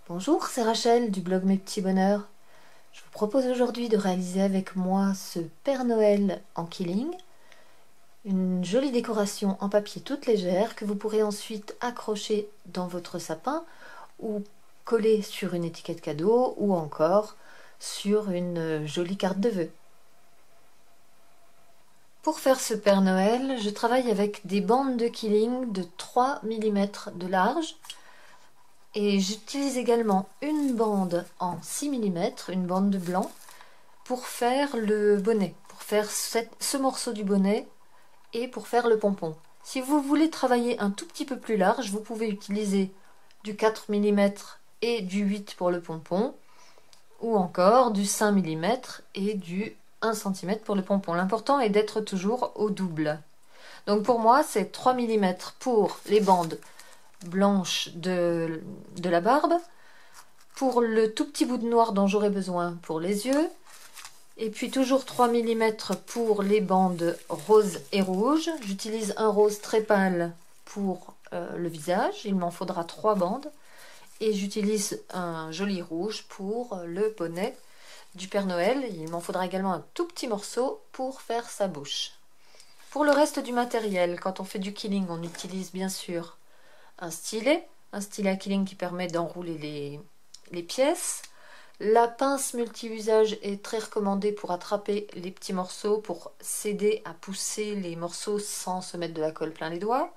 Bonjour, c'est Rachel du blog Mes Petits Bonheurs. Je vous propose aujourd'hui de réaliser avec moi ce Père Noël en quilling, une jolie décoration en papier toute légère que vous pourrez ensuite accrocher dans votre sapin ou coller sur une étiquette cadeau ou encore sur une jolie carte de vœux. Pour faire ce Père Noël, je travaille avec des bandes de quilling de 3 mm de large. Et j'utilise également une bande en 6 mm, une bande de blanc, pour faire le bonnet, pour faire ce morceau du bonnet et pour faire le pompon. Si vous voulez travailler un tout petit peu plus large, vous pouvez utiliser du 4 mm et du 8 pour le pompon, ou encore du 5 mm et du 1 cm pour le pompon. L'important est d'être toujours au double. Donc pour moi, c'est 3 mm pour les bandes blanche de la barbe, pour le tout petit bout de noir dont j'aurai besoin pour les yeux, et puis toujours 3 mm pour les bandes rose et rouge. J'utilise un rose très pâle pour le visage, il m'en faudra 3 bandes, et j'utilise un joli rouge pour le bonnet du Père Noël. Il m'en faudra également un tout petit morceau pour faire sa bouche. Pour le reste du matériel, quand on fait du quilling, on utilise bien sûr un stylet à quilling qui permet d'enrouler les pièces. La pince multi-usage est très recommandée pour attraper les petits morceaux, pour s'aider à pousser les morceaux sans se mettre de la colle plein les doigts.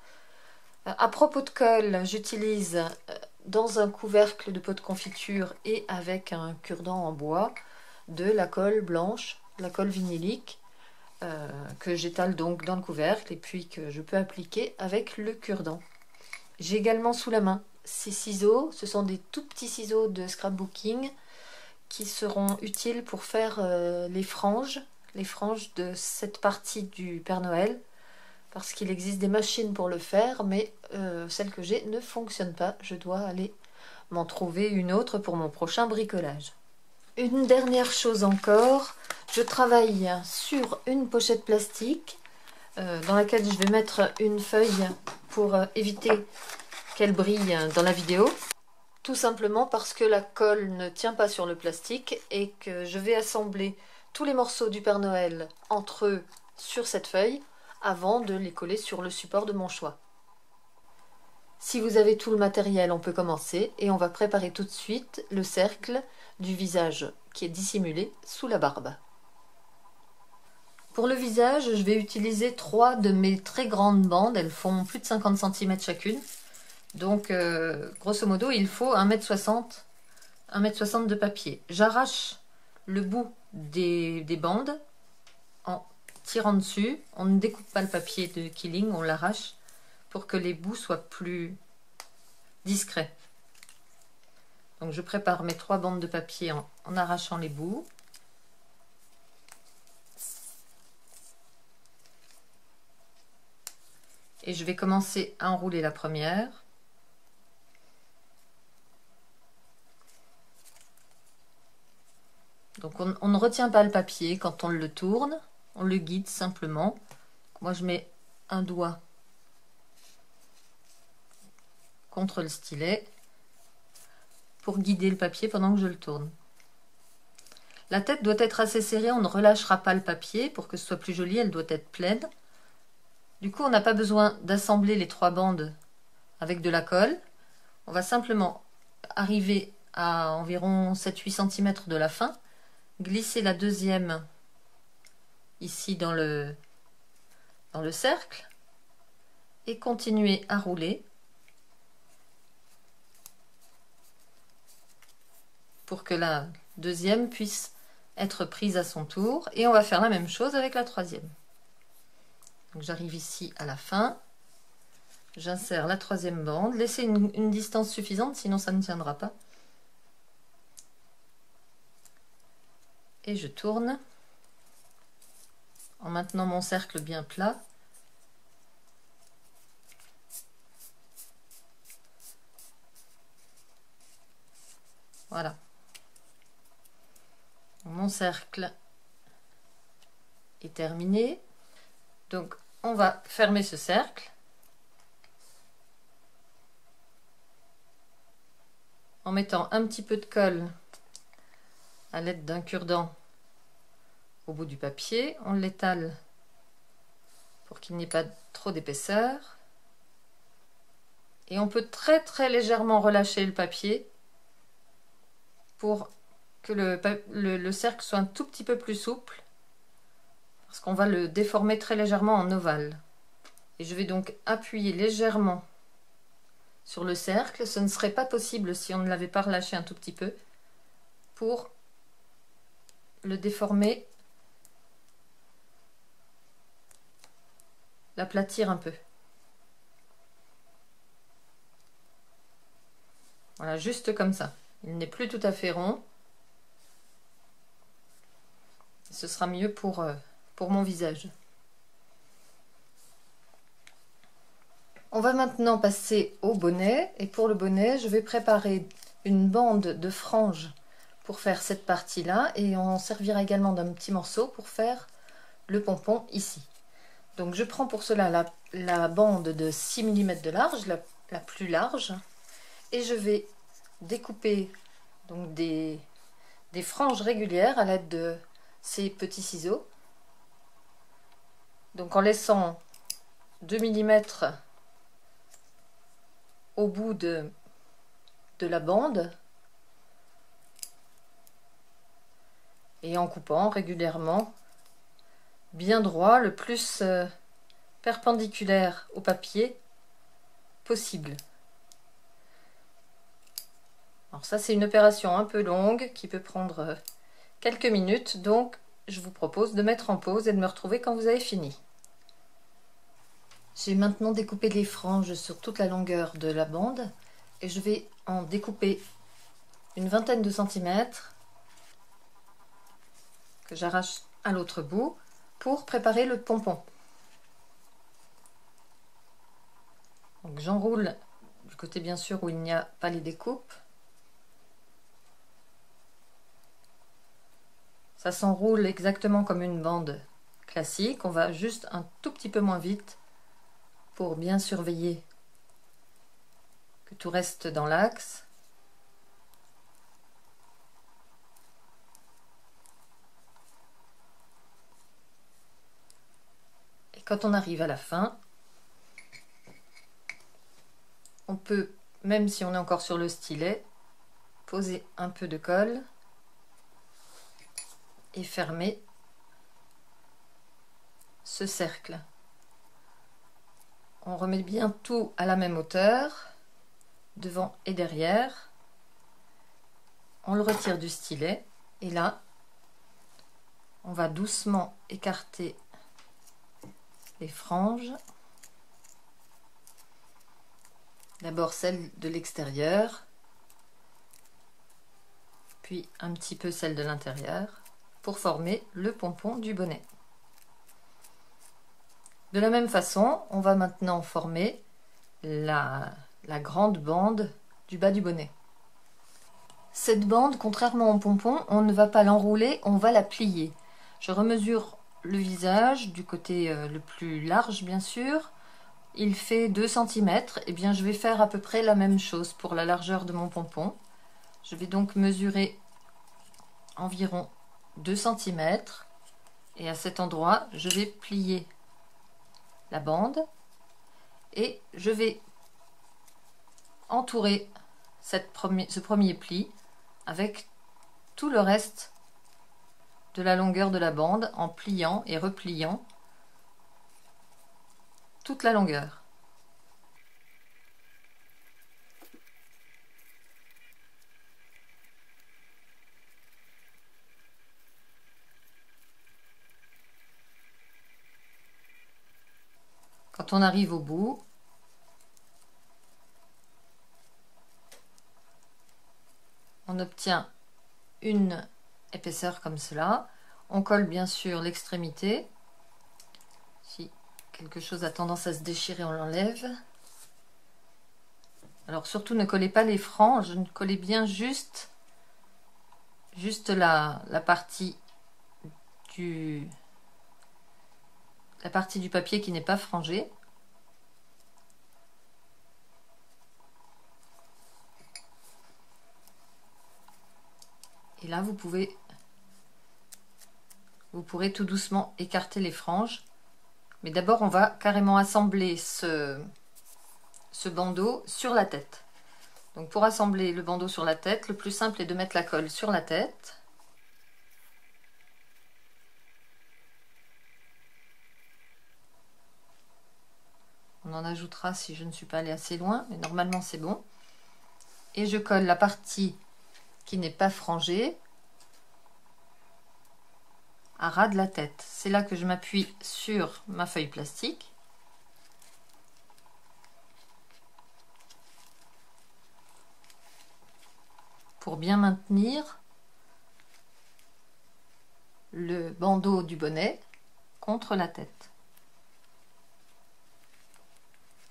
À propos de colle, j'utilise dans un couvercle de pot de confiture et avec un cure-dent en bois de la colle blanche, la colle vinylique, que j'étale donc dans le couvercle et puis que je peux appliquer avec le cure-dent. J'ai également sous la main ces ciseaux, ce sont des tout petits ciseaux de scrapbooking qui seront utiles pour faire les franges de cette partie du Père Noël, parce qu'il existe des machines pour le faire, mais celle que j'ai ne fonctionne pas, je dois aller m'en trouver une autre pour mon prochain bricolage. Une dernière chose encore, je travaille sur une pochette plastique dans laquelle je vais mettre une feuille pour éviter qu'elle brille dans la vidéo. Tout simplement parce que la colle ne tient pas sur le plastique et que je vais assembler tous les morceaux du Père Noël entre eux sur cette feuille avant de les coller sur le support de mon choix. Si vous avez tout le matériel, on peut commencer et on va préparer tout de suite le cercle du visage qui est dissimulé sous la barbe. Pour le visage, je vais utiliser 3 de mes très grandes bandes, elles font plus de 50 cm chacune. Donc, grosso modo, il faut 1,60 m de papier. J'arrache le bout des bandes en tirant dessus. On ne découpe pas le papier de quilling, on l'arrache pour que les bouts soient plus discrets. Donc, je prépare mes 3 bandes de papier en arrachant les bouts. Et je vais commencer à enrouler la première. Donc on ne retient pas le papier quand on le tourne, on le guide simplement. Moi je mets un doigt contre le stylet pour guider le papier pendant que je le tourne. La tête doit être assez serrée, on ne relâchera pas le papier pour que ce soit plus joli, elle doit être pleine. Du coup on n'a pas besoin d'assembler les 3 bandes avec de la colle. On va simplement arriver à environ 7-8 cm de la fin, glisser la deuxième ici dans le cercle et continuer à rouler pour que la deuxième puisse être prise à son tour, et on va faire la même chose avec la troisième. Donc j'arrive ici à la fin, j'insère la troisième bande, laissez une distance suffisante sinon ça ne tiendra pas. Et je tourne en maintenant mon cercle bien plat. Voilà. Mon cercle est terminé. Donc on va fermer ce cercle en mettant un petit peu de colle à l'aide d'un cure-dent au bout du papier. On l'étale pour qu'il n'y ait pas trop d'épaisseur. Et on peut très très légèrement relâcher le papier pour que le cercle soit un tout petit peu plus souple, parce qu'on va le déformer très légèrement en ovale. Et je vais donc appuyer légèrement sur le cercle. Ce ne serait pas possible si on ne l'avait pas relâché un tout petit peu, pour le déformer, l'aplatir un peu. Voilà, juste comme ça. Il n'est plus tout à fait rond. Ce sera mieux pour mon visage. On va maintenant passer au bonnet. Et pour le bonnet, je vais préparer une bande de franges pour faire cette partie-là. Et on servira également d'un petit morceau pour faire le pompon ici. Donc je prends pour cela la bande de 6 mm de large, la plus large. Et je vais découper donc des franges régulières à l'aide de ces petits ciseaux. Donc en laissant 2 mm au bout de la bande et en coupant régulièrement bien droit, le plus perpendiculaire au papier possible. Alors ça, c'est une opération un peu longue qui peut prendre quelques minutes, donc je vous propose de mettre en pause et de me retrouver quand vous avez fini. J'ai maintenant découpé les franges sur toute la longueur de la bande et je vais en découper une vingtaine de centimètres que j'arrache à l'autre bout pour préparer le pompon. Donc j'enroule du côté bien sûr où il n'y a pas les découpes. Ça s'enroule exactement comme une bande classique. On va juste un tout petit peu moins vite pour bien surveiller que tout reste dans l'axe. Et quand on arrive à la fin, on peut, même si on est encore sur le stylet, poser un peu de colle et fermer ce cercle. On remet bien tout à la même hauteur, devant et derrière. On le retire du stylet et là, on va doucement écarter les franges. D'abord celle de l'extérieur, puis un petit peu celle de l'intérieur, pour former le pompon du bonnet. De la même façon, on va maintenant former la grande bande du bas du bonnet. Cette bande, contrairement au pompon, on ne va pas l'enrouler, on va la plier. Je remesure le visage du côté le plus large, bien sûr. Il fait 2 cm. Et bien, je vais faire à peu près la même chose pour la largeur de mon pompon. Je vais donc mesurer environ 2 cm. Et à cet endroit, je vais plier la bande. Et je vais entourer ce premier pli avec tout le reste de la longueur de la bande en pliant et repliant toute la longueur. Quand on arrive au bout, on obtient une épaisseur comme cela. On colle bien sûr l'extrémité. Si quelque chose a tendance à se déchirer, on l'enlève. Alors surtout ne collez pas les franges, collez bien juste la partie du papier qui n'est pas frangée. Et là, vous pourrez tout doucement écarter les franges. Mais d'abord, on va carrément assembler ce bandeau sur la tête. Donc pour assembler le bandeau sur la tête, le plus simple est de mettre la colle sur la tête. On en ajoutera si je ne suis pas allée assez loin, mais normalement c'est bon. Et je colle la partie qui n'est pas frangée à ras de la tête. C'est là que je m'appuie sur ma feuille plastique. Pour bien maintenir le bandeau du bonnet contre la tête.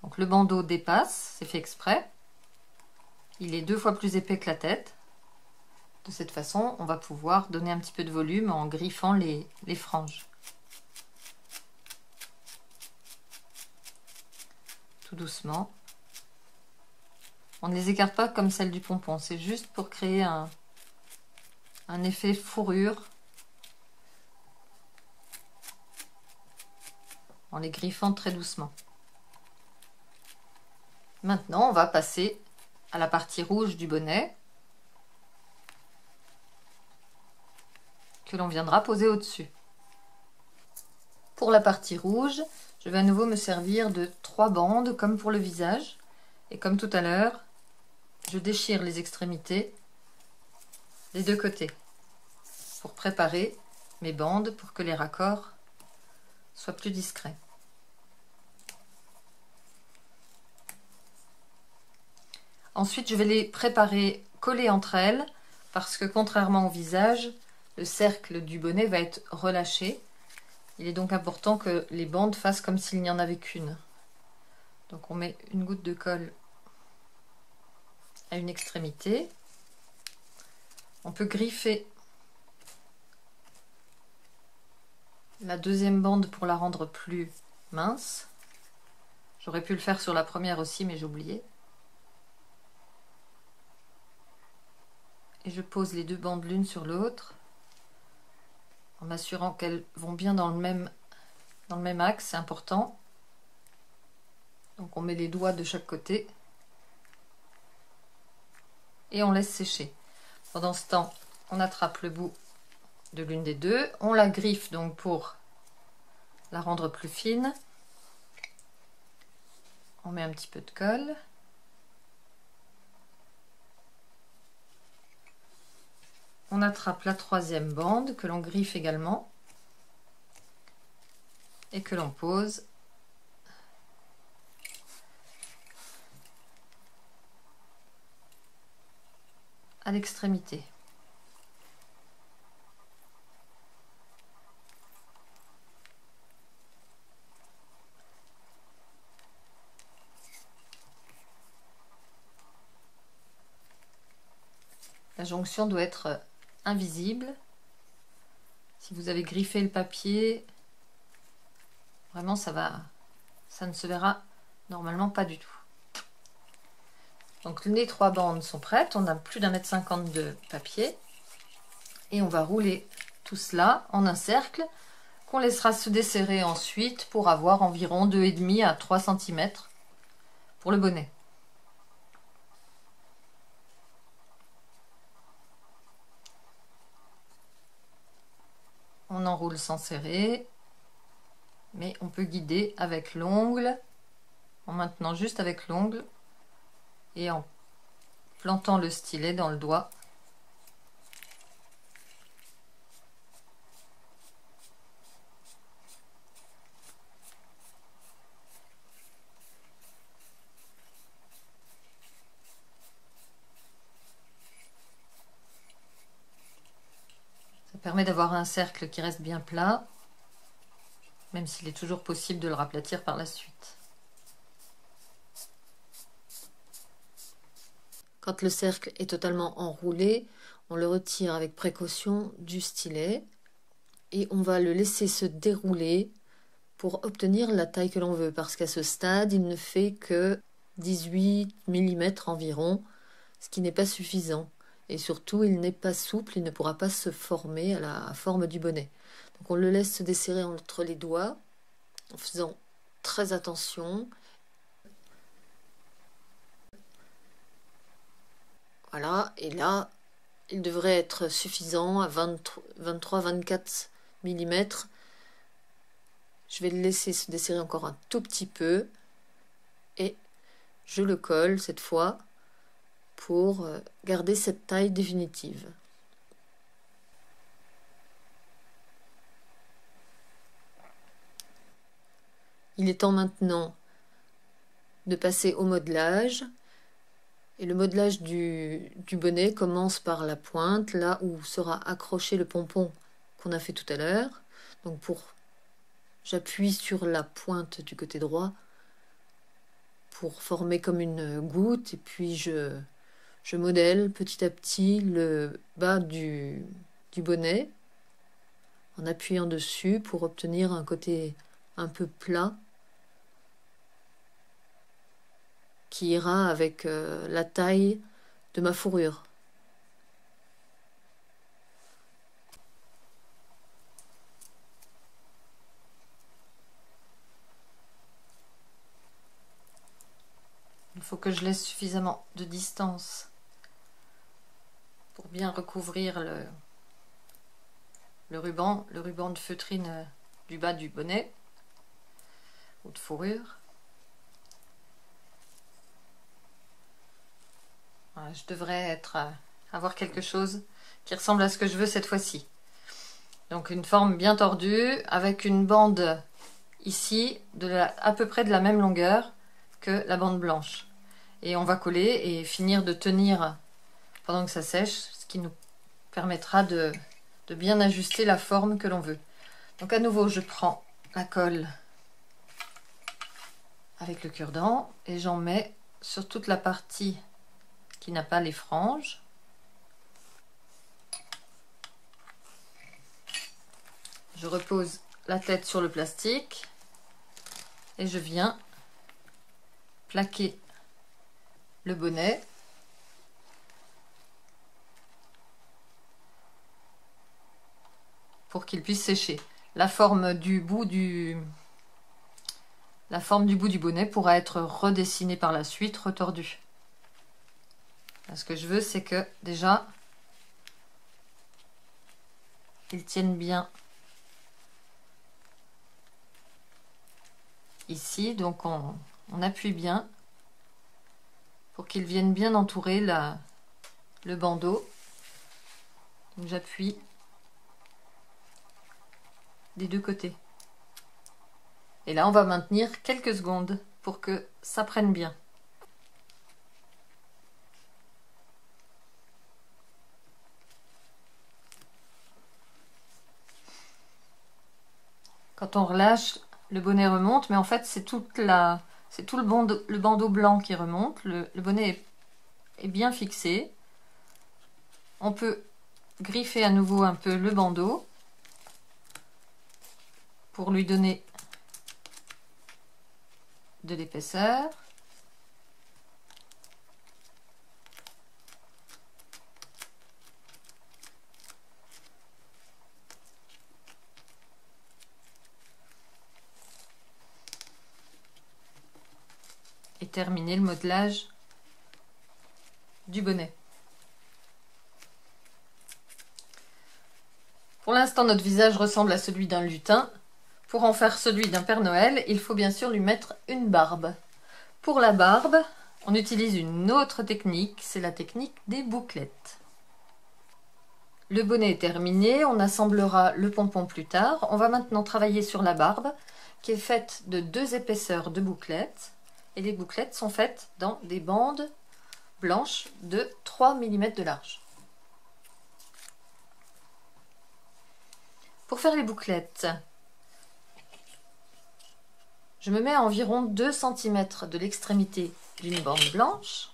Donc le bandeau dépasse, c'est fait exprès. Il est 2 fois plus épais que la tête. De cette façon, on va pouvoir donner un petit peu de volume en griffant les franges. Tout doucement. On ne les écarte pas comme celle du pompon, c'est juste pour créer un effet fourrure en les griffant très doucement. Maintenant, on va passer à la partie rouge du bonnet que l'on viendra poser au-dessus. Pour la partie rouge, je vais à nouveau me servir de 3 bandes comme pour le visage. Et comme tout à l'heure, je déchire les extrémités des 2 côtés pour préparer mes bandes pour que les raccords soient plus discrets. Ensuite, je vais les préparer collées entre elles parce que contrairement au visage, le cercle du bonnet va être relâché. Il est donc important que les bandes fassent comme s'il n'y en avait qu'une. Donc on met une goutte de colle à une extrémité. On peut griffer la deuxième bande pour la rendre plus mince. J'aurais pu le faire sur la première aussi, mais j'ai oublié. Et je pose les 2 bandes l'une sur l'autre en m'assurant qu'elles vont bien dans le même axe, c'est important. Donc on met les doigts de chaque côté et on laisse sécher. Pendant ce temps, on attrape le bout de l'une des 2, on la griffe donc pour la rendre plus fine. On met un petit peu de colle. On attrape la 3e bande que l'on griffe également et que l'on pose à l'extrémité. La jonction doit être invisible. Si vous avez griffé le papier, vraiment ça ne se verra normalement pas du tout. Donc les 3 bandes sont prêtes, on a plus d'1,50 m de papier et on va rouler tout cela en un cercle qu'on laissera se desserrer ensuite pour avoir environ 2,5 à 3 cm pour le bonnet. On enroule sans serrer, mais on peut guider avec l'ongle, en maintenant juste avec l'ongle et en plantant le stylet dans le doigt. Ça permet d'avoir un cercle qui reste bien plat, même s'il est toujours possible de le raplatir par la suite. Quand le cercle est totalement enroulé, on le retire avec précaution du stylet et on va le laisser se dérouler pour obtenir la taille que l'on veut, parce qu'à ce stade, il ne fait que 18 mm environ, ce qui n'est pas suffisant. Et surtout, il n'est pas souple, il ne pourra pas se former à la forme du bonnet. Donc on le laisse se desserrer entre les doigts, en faisant très attention. Voilà, et là, il devrait être suffisant à 23-24 mm. Je vais le laisser se desserrer encore un tout petit peu. Et je le colle cette fois pour garder cette taille définitive. Il est temps maintenant de passer au modelage. Et le modelage du bonnet commence par la pointe, là où sera accroché le pompon qu'on a fait tout à l'heure. Donc j'appuie sur la pointe du côté droit pour former comme une goutte, et puis je modèle petit à petit le bas du bonnet en appuyant dessus pour obtenir un côté un peu plat qui ira avec la taille de ma fourrure. Il faut que je laisse suffisamment de distance pour bien recouvrir le ruban de feutrine du bas du bonnet ou de fourrure. Voilà, je devrais avoir quelque chose qui ressemble à ce que je veux cette fois-ci. Donc une forme bien tordue avec une bande ici à peu près de la même longueur que la bande blanche. Et on va coller et finir de tenir pendant que ça sèche, ce qui nous permettra de bien ajuster la forme que l'on veut. Donc à nouveau, je prends la colle avec le cure-dent et j'en mets sur toute la partie qui n'a pas les franges. Je repose la tête sur le plastique et je viens plaquer le bonnet pour qu'il puisse sécher. La forme du bout du bonnet pourra être redessinée par la suite, retordue. Là, ce que je veux, c'est que déjà il tienne bien ici, donc on appuie bien pour qu'il vienne bien entourer le bandeau. Donc j'appuie des deux côtés. Et là, on va maintenir quelques secondes pour que ça prenne bien. Quand on relâche, le bonnet remonte, mais en fait, c'est tout le bandeau blanc qui remonte. Le bonnet est bien fixé. On peut griffer à nouveau un peu le bandeau pour lui donner de l'épaisseur. Et terminer le modelage du bonnet. Pour l'instant, notre visage ressemble à celui d'un lutin. Pour en faire celui d'un Père Noël, il faut bien sûr lui mettre une barbe. Pour la barbe, on utilise une autre technique, c'est la technique des bouclettes. Le bonnet est terminé, on assemblera le pompon plus tard. On va maintenant travailler sur la barbe, qui est faite de 2 épaisseurs de bouclettes. Et les bouclettes sont faites dans des bandes blanches de 3 mm de large. Pour faire les bouclettes, je me mets à environ 2 cm de l'extrémité d'une bande blanche.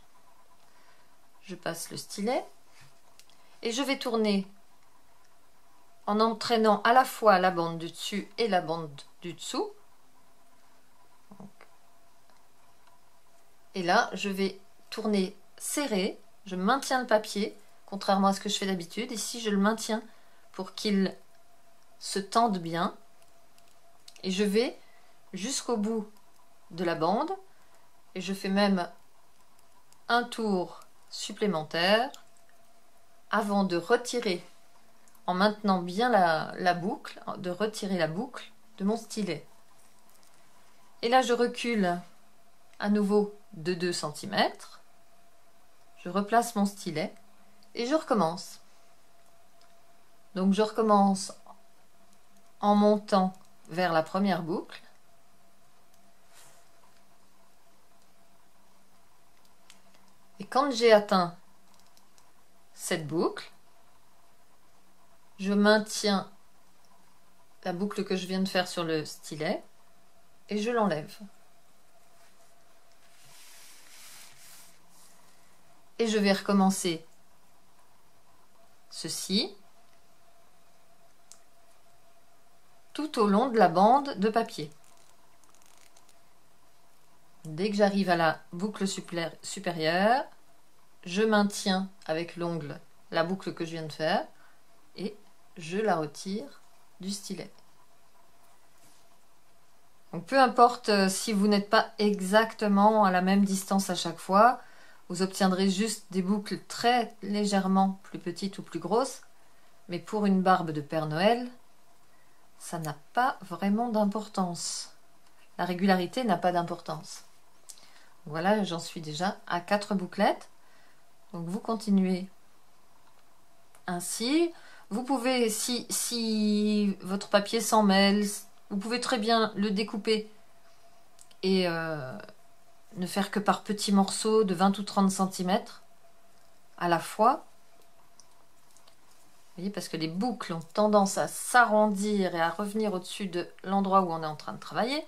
Je passe le stylet et je vais tourner en entraînant à la fois la bande du dessus et la bande du dessous. Et là, je vais tourner serré, je maintiens le papier contrairement à ce que je fais d'habitude. Ici, je le maintiens pour qu'il se tende bien. Et je vais jusqu'au bout de la bande. Et je fais même un tour supplémentaire avant de retirer, en maintenant bien la boucle, de retirer la boucle de mon stylet. Et là, je recule à nouveau de 2 cm. Je replace mon stylet et je recommence. Donc je recommence en montant vers la première boucle. Et quand j'ai atteint cette boucle, je maintiens la boucle que je viens de faire sur le stylet et je l'enlève. Et je vais recommencer ceci tout au long de la bande de papier. Dès que j'arrive à la boucle supérieure, je maintiens avec l'ongle la boucle que je viens de faire et je la retire du stylet. Donc peu importe si vous n'êtes pas exactement à la même distance à chaque fois, vous obtiendrez juste des boucles très légèrement plus petites ou plus grosses, mais pour une barbe de Père Noël, ça n'a pas vraiment d'importance. La régularité n'a pas d'importance. Voilà, j'en suis déjà à 4 bouclettes. Donc vous continuez ainsi. Vous pouvez, si votre papier s'en mêle, vous pouvez très bien le découper et ne faire que par petits morceaux de 20 ou 30 cm à la fois. Vous voyez, parce que les boucles ont tendance à s'arrondir et à revenir au-dessus de l'endroit où on est en train de travailler.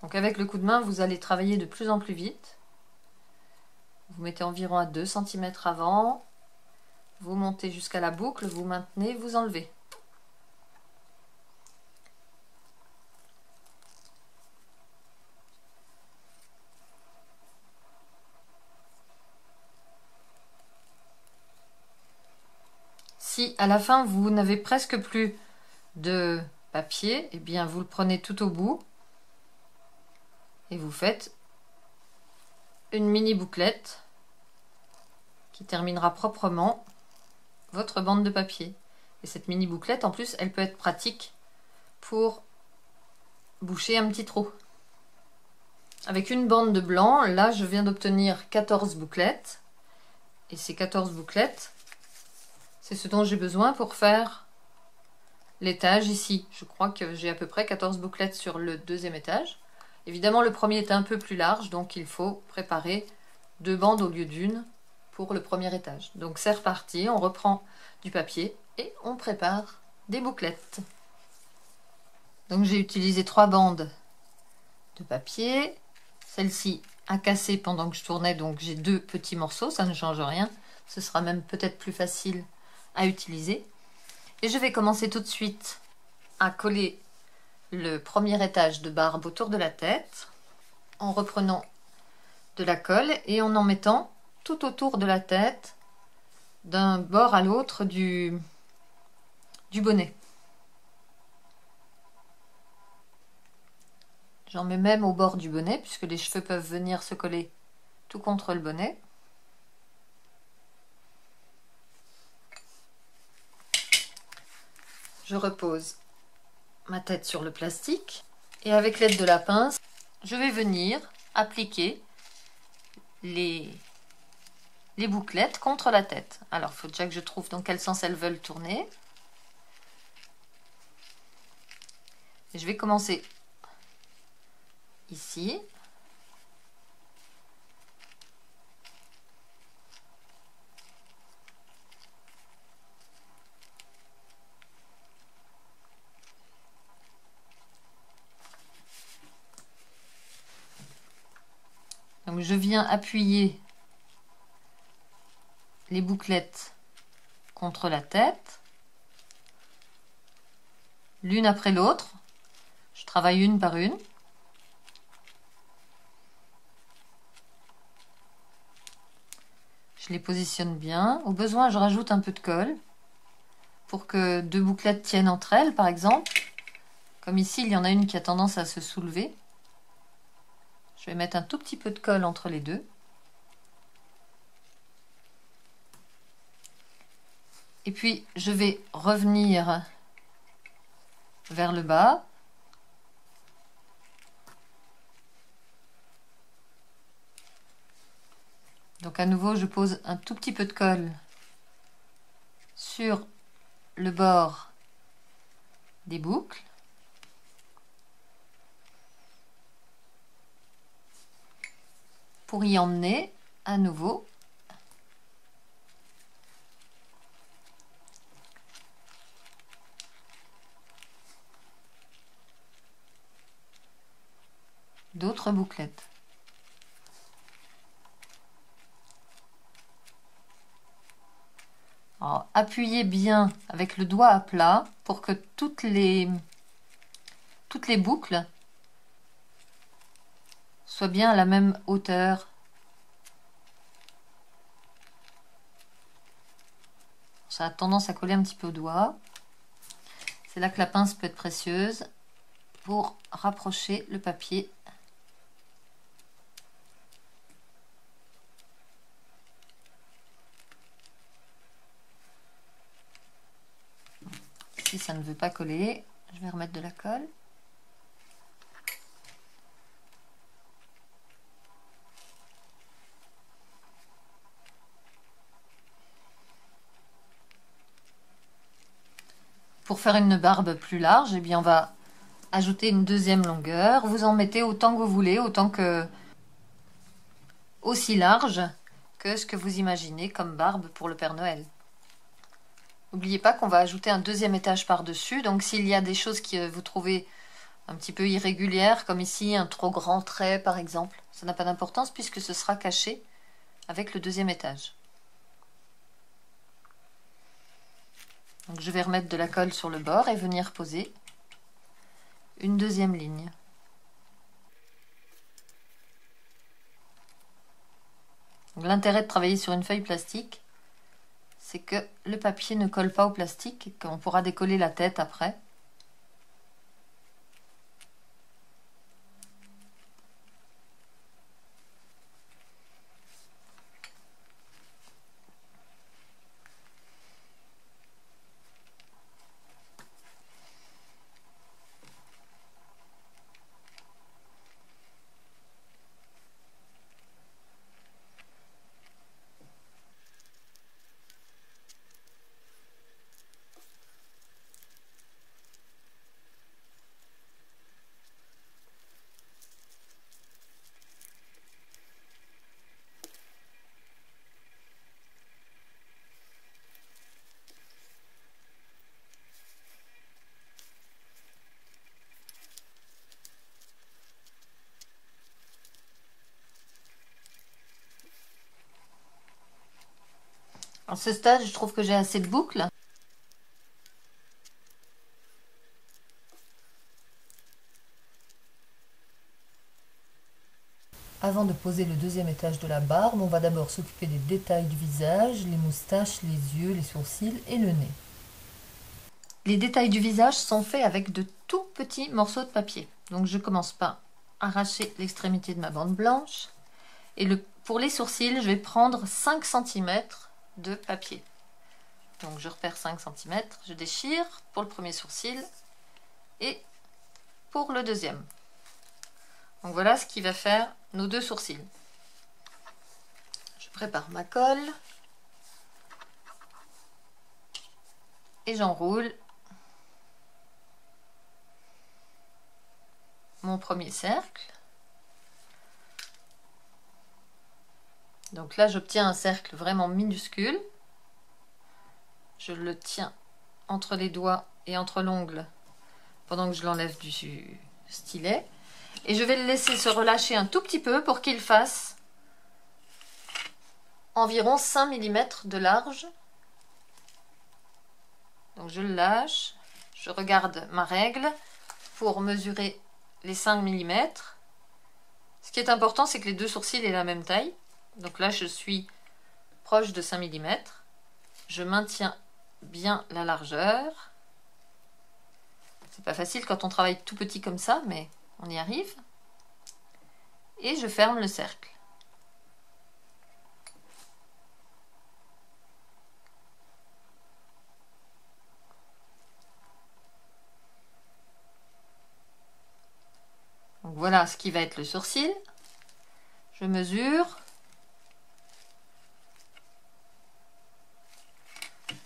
Donc avec le coup de main, vous allez travailler de plus en plus vite. Vous mettez environ à 2 cm avant. Vous montez jusqu'à la boucle, vous maintenez, vous enlevez. Si à la fin vous n'avez presque plus de papier, eh bien vous le prenez tout au bout et vous faites une mini bouclette qui terminera proprement votre bande de papier. Et cette mini bouclette, en plus, elle peut être pratique pour boucher un petit trou. Avec une bande de blanc, là je viens d'obtenir 14 bouclettes. Et ces 14 bouclettes, c'est ce dont j'ai besoin pour faire l'étage ici. Je crois que j'ai à peu près 14 bouclettes sur le deuxième étage. Évidemment, le premier est un peu plus large, donc il faut préparer 2 bandes au lieu d'une pour le premier étage. Donc c'est reparti, on reprend du papier et on prépare des bouclettes. Donc j'ai utilisé 3 bandes de papier. Celle-ci a cassé pendant que je tournais, donc j'ai 2 petits morceaux, ça ne change rien. Ce sera même peut-être plus facile à utiliser. Et je vais commencer tout de suite à coller le premier étage de barbe autour de la tête en reprenant de la colle et en mettant tout autour de la tête d'un bord à l'autre du bonnet. J'en mets même au bord du bonnet puisque les cheveux peuvent venir se coller tout contre le bonnet. Je repose ma tête sur le plastique et avec l'aide de la pince, je vais venir appliquer les bouclettes contre la tête. Alors, il faut déjà que je trouve dans quel sens elles veulent tourner. Et je vais commencer ici. Donc je viens appuyer les bouclettes contre la tête, l'une après l'autre. Je travaille une par une. Je les positionne bien. Au besoin, je rajoute un peu de colle pour que deux bouclettes tiennent entre elles, par exemple. Comme ici, il y en a une qui a tendance à se soulever. Je vais mettre un tout petit peu de colle entre les deux. Et puis, je vais revenir vers le bas. Donc à nouveau, je pose un tout petit peu de colle sur le bord des boucles. Pour y emmener à nouveau d'autres bouclettes. Alors, appuyez bien avec le doigt à plat pour que toutes les boucles soient bien à la même hauteur. Ça a tendance à coller un petit peu au doigt. C'est là que la pince peut être précieuse pour rapprocher le papier. Si ça ne veut pas coller, je vais remettre de la colle. Pour faire une barbe plus large, eh bien on va ajouter une deuxième longueur. Vous en mettez autant que vous voulez, aussi large que ce que vous imaginez comme barbe pour le Père Noël. N'oubliez pas qu'on va ajouter un deuxième étage par-dessus, donc s'il y a des choses que vous trouvez un petit peu irrégulières, comme ici un trop grand trait par exemple, ça n'a pas d'importance puisque ce sera caché avec le deuxième étage. Donc je vais remettre de la colle sur le bord et venir poser une deuxième ligne. L'intérêt de travailler sur une feuille plastique, c'est que le papier ne colle pas au plastique et qu'on pourra décoller la tête après. À ce stade, je trouve que j'ai assez de boucles. Avant de poser le deuxième étage de la barbe, on va d'abord s'occuper des détails du visage, les moustaches, les yeux, les sourcils et le nez. Les détails du visage sont faits avec de tout petits morceaux de papier. Donc je commence par arracher l'extrémité de ma bande blanche. Et pour les sourcils, je vais prendre 5 cm de papier. Donc je repère 5 cm, je déchire pour le premier sourcil et pour le deuxième. Donc voilà ce qui va faire nos deux sourcils. Je prépare ma colle et j'enroule mon premier cercle. Donc là j'obtiens un cercle vraiment minuscule. Je le tiens entre les doigts et entre l'ongle pendant que je l'enlève du stylet. Et je vais le laisser se relâcher un tout petit peu pour qu'il fasse environ 5 mm de large. Donc je le lâche, je regarde ma règle pour mesurer les 5 mm. Ce qui est important, c'est que les deux sourcils aient la même taille. Donc là, je suis proche de 5 mm. Je maintiens bien la largeur. C'est pas facile quand on travaille tout petit comme ça, mais on y arrive. Et je ferme le cercle. Donc voilà ce qui va être le sourcil. Je mesure.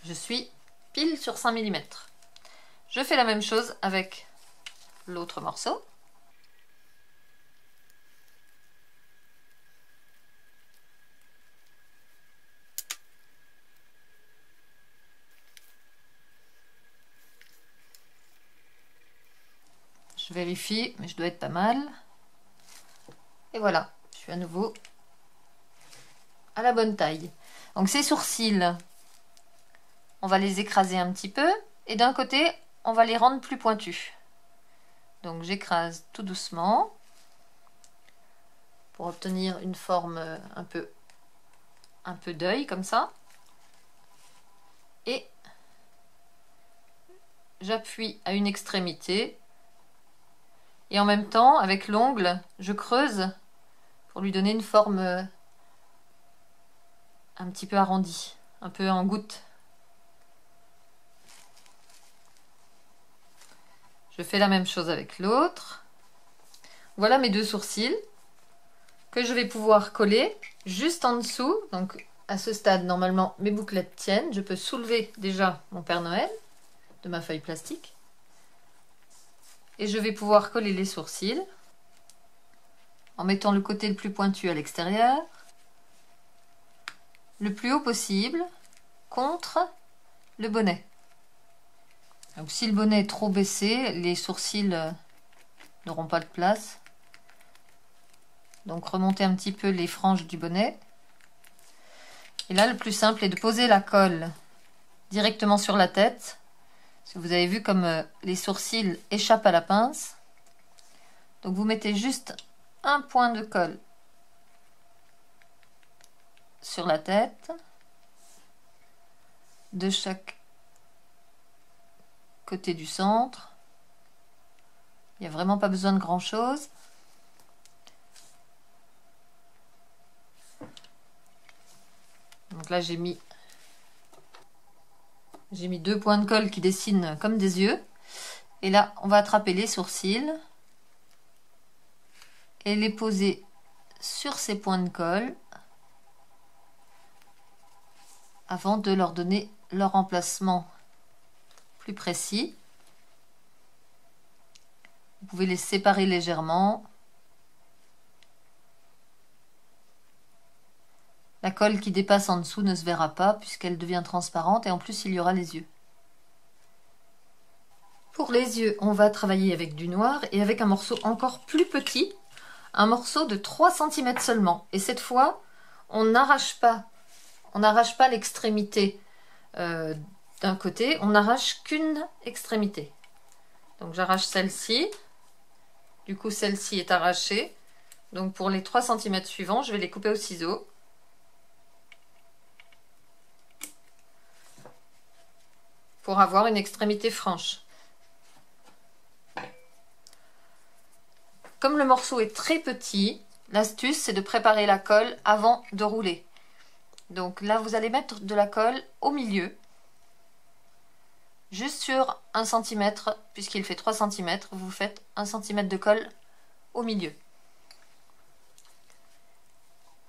Je suis pile sur 5 mm. Je fais la même chose avec l'autre morceau. Je vérifie, mais je dois être pas mal. Et voilà, je suis à nouveau à la bonne taille. Donc ces sourcils, on va les écraser un petit peu. Et d'un côté, on va les rendre plus pointus. Donc j'écrase tout doucement pour obtenir une forme un peu d'œil comme ça. Et j'appuie à une extrémité. Et en même temps, avec l'ongle, je creuse pour lui donner une forme un petit peu arrondie, un peu en goutte. Je fais la même chose avec l'autre. Voilà mes deux sourcils que je vais pouvoir coller juste en dessous. Donc à ce stade, normalement, mes bouclettes tiennent. Je peux soulever déjà mon Père Noël de ma feuille plastique. Et je vais pouvoir coller les sourcils en mettant le côté le plus pointu à l'extérieur, le plus haut possible, contre le bonnet. Donc, si le bonnet est trop baissé, les sourcils n'auront pas de place. Donc remontez un petit peu les franges du bonnet. Et là, le plus simple est de poser la colle directement sur la tête. Parce que vous avez vu comme les sourcils échappent à la pince. Donc vous mettez juste un point de colle sur la tête de chaque côté du centre. Il n'y a vraiment pas besoin de grand chose. Donc là j'ai mis 2 points de colle qui dessinent comme des yeux. Et là, on va attraper les sourcils et les poser sur ces points de colle avant de leur donner leur emplacement plus précis. Vous pouvez les séparer légèrement. La colle qui dépasse en dessous ne se verra pas puisqu'elle devient transparente et en plus il y aura les yeux. Pour les yeux, on va travailler avec du noir et avec un morceau encore plus petit, un morceau de 3 cm seulement. Et cette fois, on n'arrache pas l'extrémité d'un côté, on n'arrache qu'une extrémité. Donc j'arrache celle-ci, du coup celle-ci est arrachée. Donc pour les 3 cm suivants, je vais les couper au ciseau. Pour avoir une extrémité franche. Comme le morceau est très petit, l'astuce c'est de préparer la colle avant de rouler. Donc là vous allez mettre de la colle au milieu, juste sur 1 cm, puisqu'il fait 3 cm, vous faites 1 cm de colle au milieu.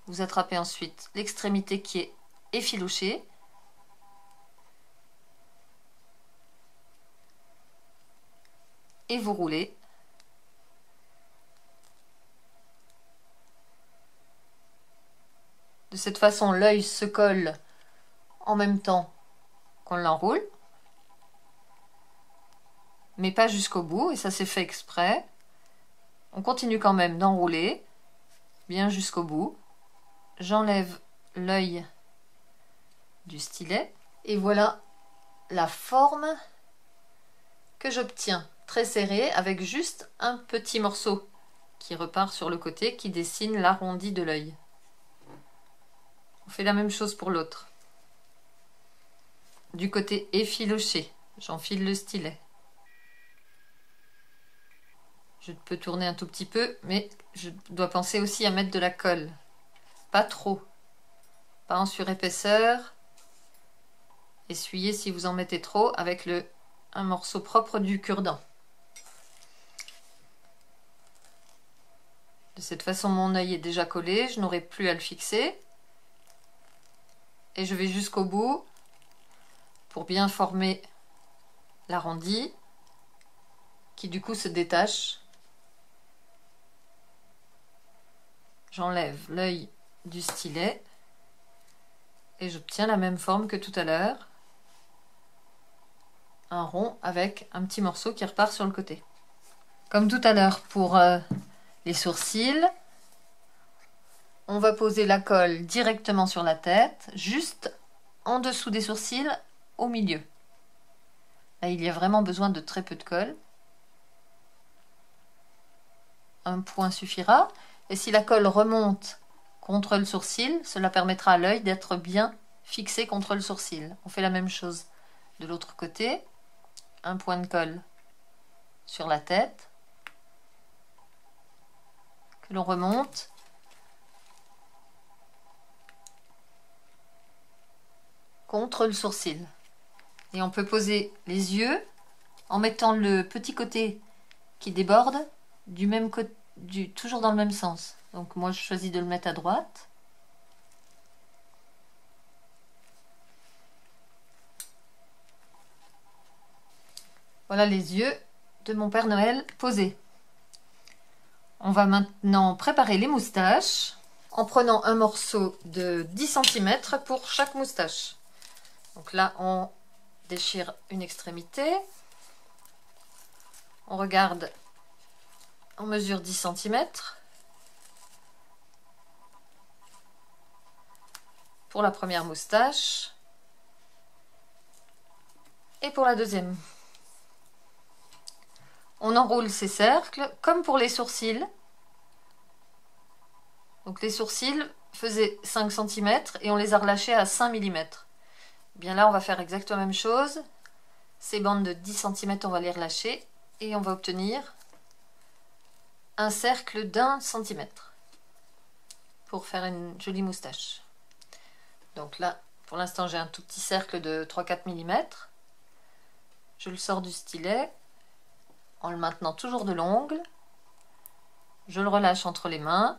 Vous attrapez ensuite l'extrémité qui est effilochée. Et vous roulez. De cette façon, l'œil se colle en même temps qu'on l'enroule. Mais pas jusqu'au bout, et ça c'est fait exprès. On continue quand même d'enrouler, bien jusqu'au bout. J'enlève l'œil du stylet. Et voilà la forme que j'obtiens. Très serré, avec juste un petit morceau qui repart sur le côté, qui dessine l'arrondi de l'œil. fait la même chose pour l'autre. Du côté effiloché, j'enfile le stylet. Je peux tourner un tout petit peu, mais je dois penser aussi à mettre de la colle. Pas trop. Pas en surépaisseur. Essuyez si vous en mettez trop avec un morceau propre du cure-dent. De cette façon, mon œil est déjà collé, je n'aurai plus à le fixer. Et je vais jusqu'au bout pour bien former l'arrondi qui du coup se détache. J'enlève l'œil du stylet et j'obtiens la même forme que tout à l'heure. Un rond avec un petit morceau qui repart sur le côté. Comme tout à l'heure pour les sourcils, on va poser la colle directement sur la tête, juste en dessous des sourcils, au milieu. Là, il y a vraiment besoin de très peu de colle. Un point suffira. Et si la colle remonte contre le sourcil, cela permettra à l'œil d'être bien fixé contre le sourcil. On fait la même chose de l'autre côté. Un point de colle sur la tête que l'on remonte. Contre le sourcil. Et on peut poser les yeux en mettant le petit côté qui déborde du même côté, toujours dans le même sens. Donc moi je choisis de le mettre à droite. Voilà les yeux de mon Père Noël posés. On va maintenant préparer les moustaches en prenant un morceau de 10 cm pour chaque moustache. Donc là on déchire une extrémité. On regarde, on mesure 10 cm. Pour la première moustache. Et pour la deuxième. On enroule ces cercles comme pour les sourcils. Donc les sourcils faisaient 5 cm et on les a relâchés à 5 mm. Bien là on va faire exactement la même chose. Ces bandes de 10 cm on va les relâcher et on va obtenir un cercle d'1 cm pour faire une jolie moustache. Donc là pour l'instant j'ai un tout petit cercle de 3-4 mm. Je le sors du stylet en le maintenant toujours de l'ongle. Je le relâche entre les mains.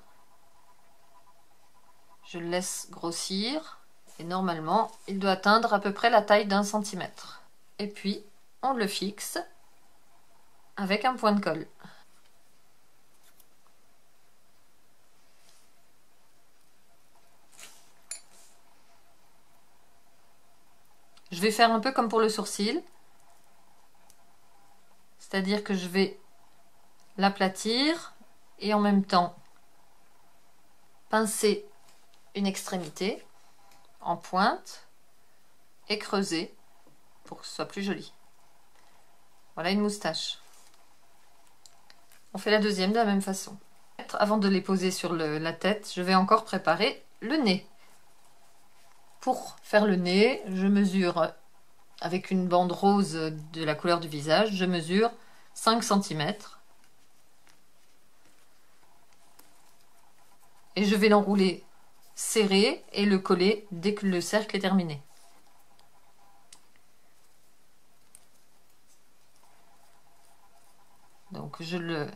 Je le laisse grossir. Et normalement, il doit atteindre à peu près la taille d'1 cm. Et puis, on le fixe avec un point de colle. Je vais faire un peu comme pour le sourcil. C'est-à-dire que je vais l'aplatir et en même temps pincer une extrémité en pointe et creuser pour que ce soit plus joli. Voilà une moustache. On fait la deuxième de la même façon. Avant de les poser sur la tête, je vais encore préparer le nez. Pour faire le nez, je mesure avec une bande rose de la couleur du visage, je mesure 5 cm. Et je vais l'enrouler serré et le coller dès que le cercle est terminé. Donc je le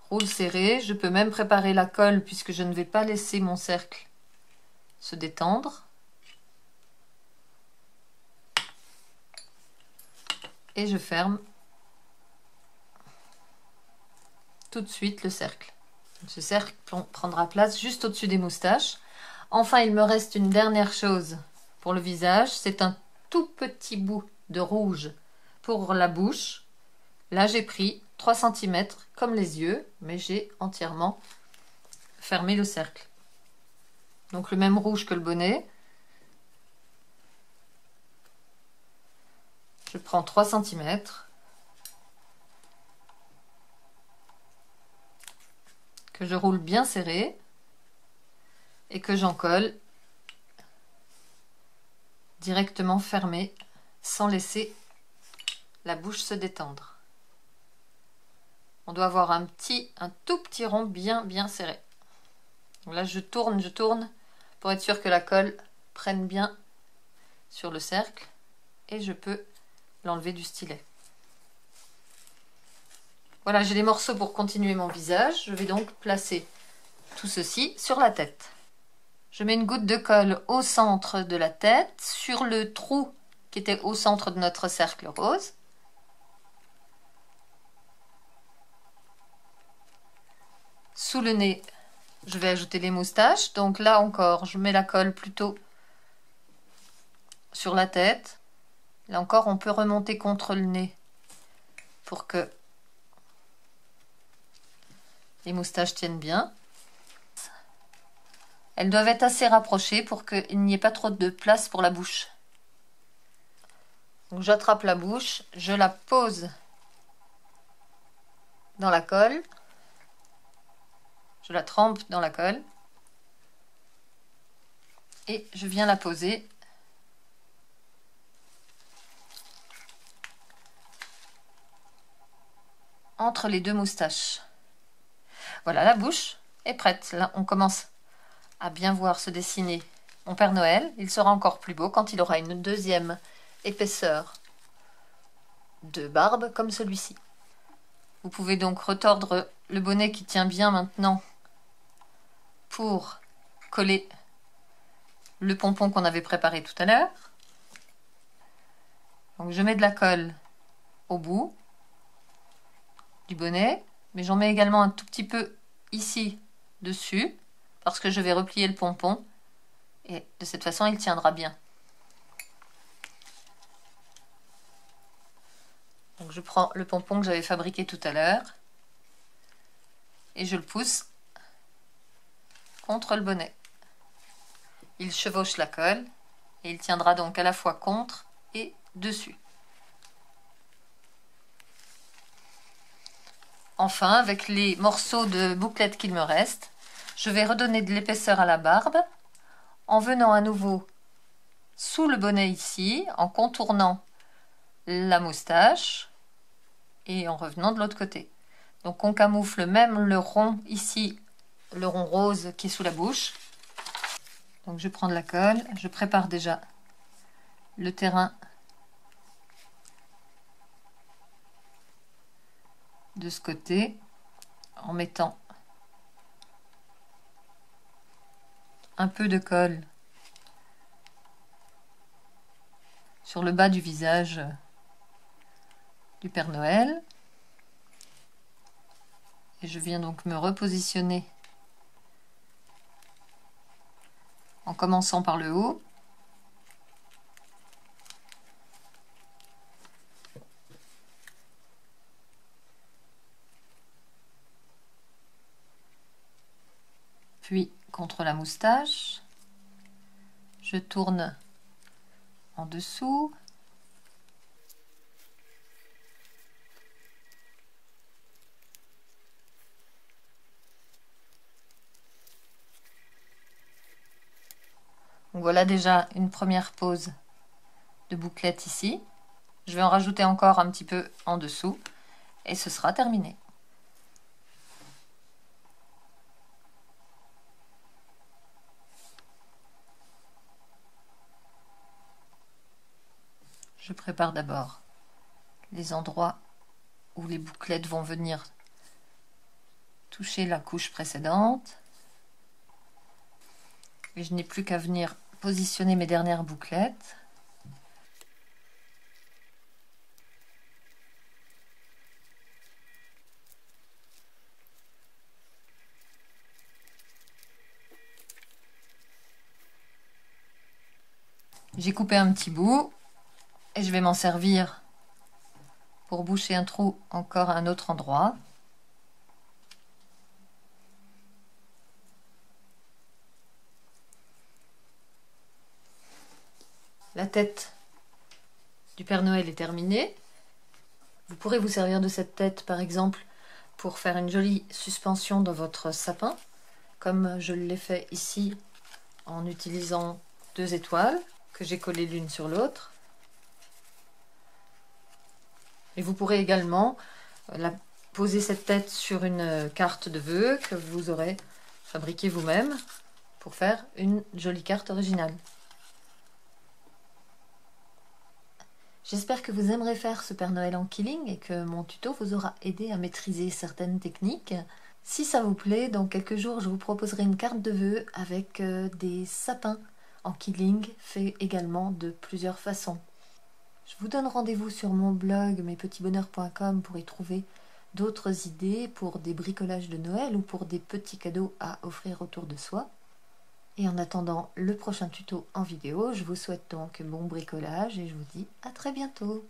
roule serré. Je peux même préparer la colle puisque je ne vais pas laisser mon cercle se détendre. Et je ferme tout de suite le cercle. Ce cercle prendra place juste au-dessus des moustaches. Enfin, il me reste une dernière chose pour le visage. C'est un tout petit bout de rouge pour la bouche. Là, j'ai pris 3 cm comme les yeux, mais j'ai entièrement fermé le cercle. Donc le même rouge que le bonnet. Je prends 3 cm. Que je roule bien serré et que j'en colle directement fermer sans laisser la bouche se détendre. On doit avoir un tout petit rond bien serré. Donc là, je tourne pour être sûr que la colle prenne bien sur le cercle et je peux l'enlever du stylet. Voilà, j'ai les morceaux pour continuer mon visage. Je vais donc placer tout ceci sur la tête. Je mets une goutte de colle au centre de la tête, sur le trou qui était au centre de notre cercle rose. Sous le nez, je vais ajouter les moustaches. Donc là encore, je mets la colle plutôt sur la tête. Là encore, on peut remonter contre le nez pour que les moustaches tiennent bien. Elles doivent être assez rapprochées pour qu'il n'y ait pas trop de place pour la bouche. Donc j'attrape la bouche, je la pose dans la colle. Je la trempe dans la colle et je viens la poser entre les deux moustaches. Voilà, la bouche est prête. Là, on commence à bien voir se dessiner mon Père Noël. Il sera encore plus beau quand il aura une deuxième épaisseur de barbe comme celui-ci. Vous pouvez donc retordre le bonnet qui tient bien maintenant pour coller le pompon qu'on avait préparé tout à l'heure. Donc je mets de la colle au bout du bonnet, mais j'en mets également un tout petit peu ici dessus parce que je vais replier le pompon et de cette façon il tiendra bien. Donc je prends le pompon que j'avais fabriqué tout à l'heure et je le pousse contre le bonnet. Il chevauche la colle et il tiendra donc à la fois contre et dessus. Enfin, avec les morceaux de bouclette qu'il me reste, je vais redonner de l'épaisseur à la barbe en venant à nouveau sous le bonnet ici, en contournant la moustache et en revenant de l'autre côté. Donc on camoufle même le rond ici, le rond rose qui est sous la bouche. Donc je prends de la colle, je prépare déjà le terrain de ce côté en mettant un peu de colle sur le bas du visage du Père Noël. Et je viens donc me repositionner en commençant par le haut. Puis contre la moustache, je tourne en dessous. Donc voilà déjà une première pose de bouclette ici. Je vais en rajouter encore un petit peu en dessous et ce sera terminé. Je prépare d'abord les endroits où les bouclettes vont venir toucher la couche précédente. Et je n'ai plus qu'à venir positionner mes dernières bouclettes. J'ai coupé un petit bout et je vais m'en servir pour boucher un trou encore à un autre endroit. La tête du Père Noël est terminée. Vous pourrez vous servir de cette tête par exemple pour faire une jolie suspension dans votre sapin, comme je l'ai fait ici en utilisant 2 étoiles. que j'ai collées l'une sur l'autre. Et vous pourrez également poser cette tête sur une carte de vœux que vous aurez fabriquée vous-même pour faire une jolie carte originale. J'espère que vous aimerez faire ce Père Noël en quilling et que mon tuto vous aura aidé à maîtriser certaines techniques. Si ça vous plaît, dans quelques jours, je vous proposerai une carte de vœux avec des sapins en quilling, fait également de plusieurs façons. Je vous donne rendez-vous sur mon blog mespetitsbonheurs.com pour y trouver d'autres idées pour des bricolages de Noël ou pour des petits cadeaux à offrir autour de soi. Et en attendant le prochain tuto en vidéo, je vous souhaite donc bon bricolage et je vous dis à très bientôt.